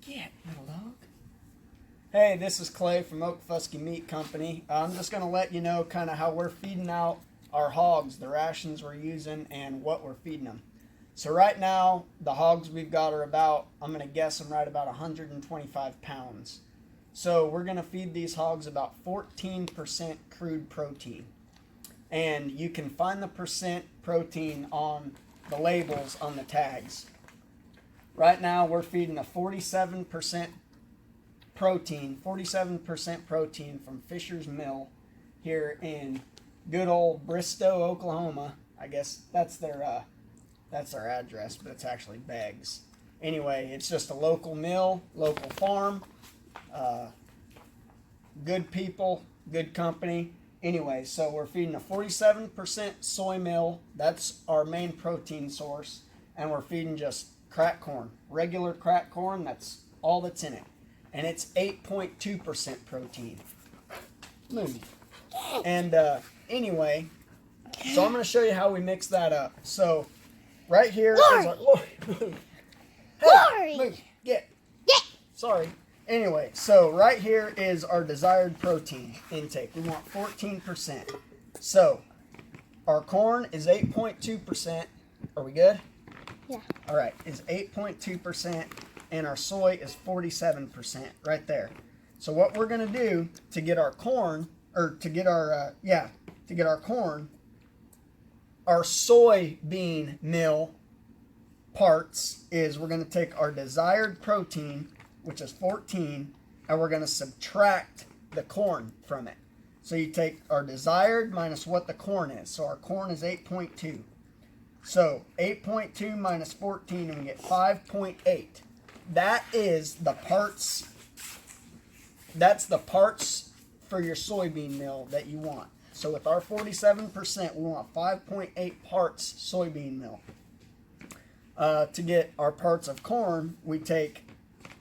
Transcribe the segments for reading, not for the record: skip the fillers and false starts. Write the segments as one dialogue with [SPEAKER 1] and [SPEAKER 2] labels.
[SPEAKER 1] Get, little dog. Hey, this is Clay from Okefuskie Meat Company. I'm just going to let you know kind of how we're feeding out our hogs, the rations we're using, and what we're feeding them. So right now, the hogs we've got are about, I'm going to guess them right about 125 pounds. So we're going to feed these hogs about 14% crude protein. And you can find the percent protein on the labels on the tags. Right now, we're feeding a 47% protein from Fisher's Mill here in good old Bristow, Oklahoma. I guess that's their address, but it's actually Beggs. Anyway, it's just a local mill, local farm, good people, good company. Anyway, so we're feeding a 47% soy meal. That's our main protein source, and we're feeding just cracked corn, regular cracked corn. That's all that's in it. And it's 8.2% protein. Move. And anyway, so I'm going to show you how we mix that up. So right here is our... Lori, hey, move. Get. Sorry. Anyway, so right here is our desired protein intake. We want 14%. So our corn is 8.2%. Are we good?
[SPEAKER 2] Yeah.
[SPEAKER 1] All right, is 8.2%. And our soy is 47% right there. So what we're going to do to get our corn, or to get our, corn, our soybean meal parts is we're going to take our desired protein, which is 14, and we're going to subtract the corn from it. So you take our desired minus what the corn is. So our corn is 8.2. So 8.2 minus 14, and we get 5.8. That is the parts. That's the parts for your soybean meal that you want. So with our 47%, we want 5.8 parts soybean meal. To get our parts of corn, we take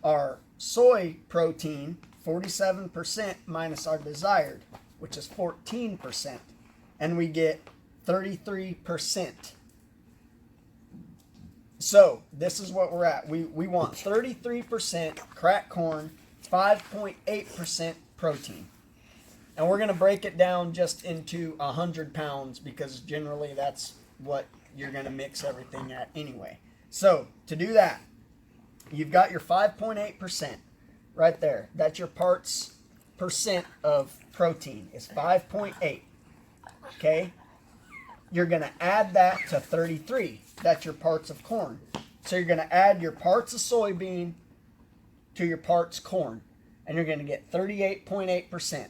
[SPEAKER 1] our soy protein, 47% minus our desired, which is 14%, and we get 33%. So this is what we're at. We want 33% cracked corn, 5.8% protein. And we're going to break it down just into 100 pounds because generally that's what you're going to mix everything at anyway. So to do that, you've got your 5.8% right there. That's your parts percent of protein is 5.8. Okay? You're going to add that to 33. That's your parts of corn. So you're going to add your parts of soybean to your parts corn. And you're going to get 38.8%.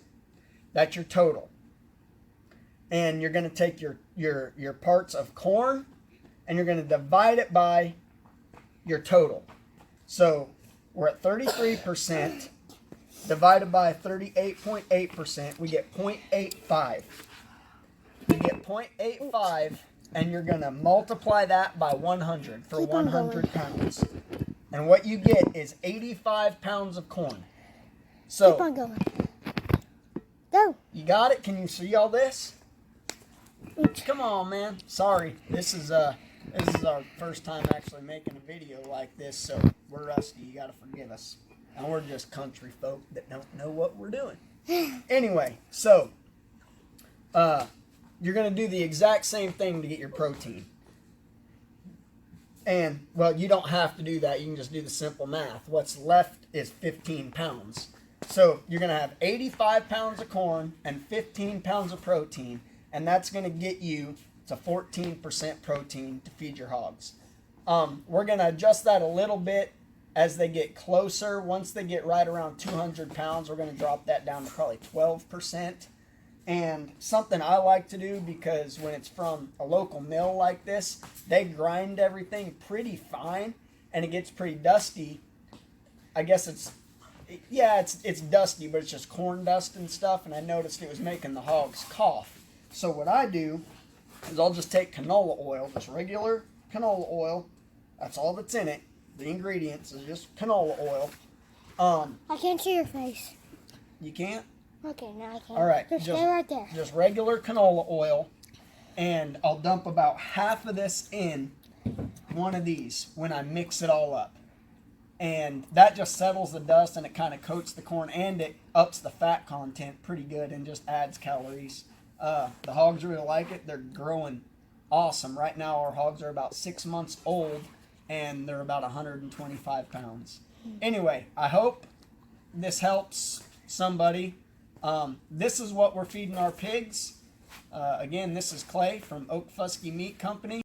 [SPEAKER 1] That's your total. And you're going to take your parts of corn and you're going to divide it by your total. So we're at 33% divided by 38.8%. We get 0.85. You get 0.85, and you're going to multiply that by 100 for 100 pounds. And what you get is 85 pounds of corn. So,
[SPEAKER 2] keep on going. Go.
[SPEAKER 1] You got it? Can you see all this? Come on, man. Sorry. This is our first time actually making a video like this, so we're rusty. You got to forgive us. And we're just country folk that don't know what we're doing. Anyway, so... you're going to do the exact same thing to get your protein. And, well, you don't have to do that. You can just do the simple math. What's left is 15 pounds. So you're going to have 85 pounds of corn and 15 pounds of protein. And that's going to get you to 14% protein to feed your hogs. We're going to adjust that a little bit as they get closer. Once they get right around 200 pounds, we're going to drop that down to probably 12%. And something I like to do, because when it's from a local mill like this, they grind everything pretty fine and it gets pretty dusty. I guess it's dusty, but it's just corn dust and stuff. And I noticed it was making the hogs cough. So what I do is I'll just take canola oil, just regular canola oil. That's all that's in it. The ingredients is just canola oil.
[SPEAKER 2] I can't see your face.
[SPEAKER 1] You can't?
[SPEAKER 2] Okay, now I can.
[SPEAKER 1] All right,
[SPEAKER 2] just stay right there.
[SPEAKER 1] Just regular canola oil, and I'll dump about half of this in one of these when I mix it all up. and that just settles the dust and it kind of coats the corn and it ups the fat content pretty good and just adds calories. The hogs really like it. They're growing awesome. Right now our hogs are about 6 months old and they're about 125 pounds. Anyway, I hope this helps somebody. This is what we're feeding our pigs. Again, this is Clay from Oak Fusky Meat Company.